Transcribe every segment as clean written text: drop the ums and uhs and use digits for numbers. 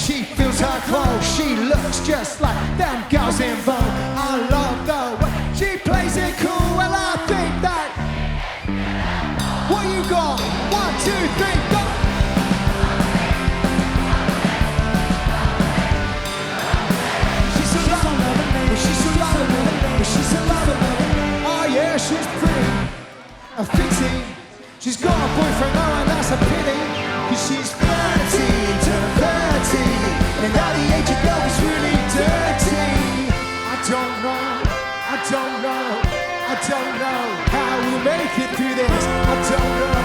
she feels her clothes. She looks just like them girls in Vogue. I love the way she plays it cool. Well, I think that. What you got? 1, 2, 3, go! She's so lovely, she's so lovely, she's so lovely. Oh yeah, she's pretty, a fixie. She's got a boyfriend now and that's a pity. Cause she's 30 to 30, and at the age of love is really dirty. I don't know how we'll make it through this. I don't know.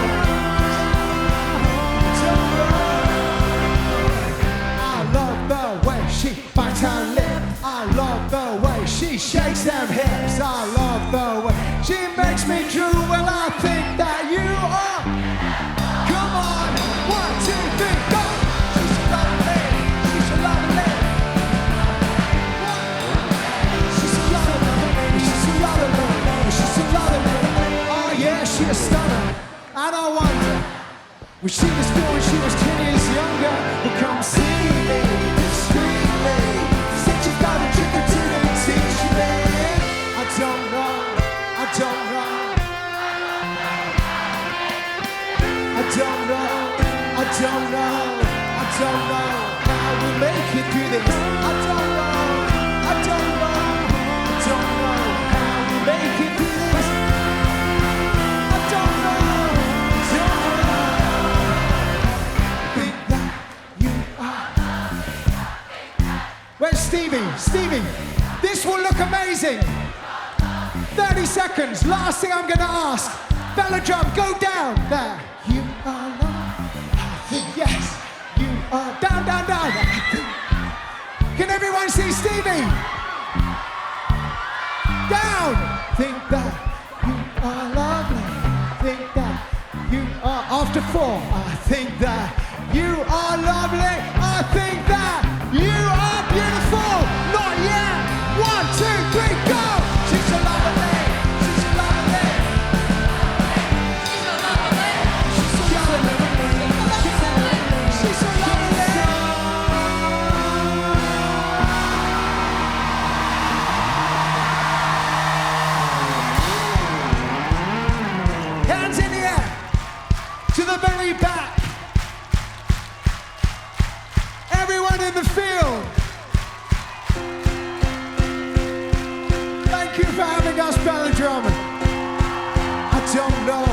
I love the way she bites her lip. I love the way she shakes them hips. I love the way she makes me drool. Well, I think that you are. Come on, 1, 2, 3, go! She's so lovely, she's so lovely. She's so lovely, she's so lovely, she's so lovely. Oh yeah, she's a stunner. And I wonder, was she the still when she was 10 years younger? Well, come see me discreetly. Said she's got a trick or two to teach me. I don't know. I don't know how we make it through this. I don't know how we make it through this. I don't know. Think that you are. Where's Stevie, this will look amazing. 30 seconds, last thing I'm gonna ask. Velodrum, go down there. You are love. Yes. You are down. Can everyone see Stevie? Down. Think that you are lovely. Think that you are after 4. I think that you are lovely. I think that you are beautiful. Not yet. 1, 2, 3, go. She's so lovely. She's so lovely. She's so lovely. She's so lovely. She's so lovely. Hands in the air to the very back. Everyone in the field. Thank you for having us, Velodrum. I don't know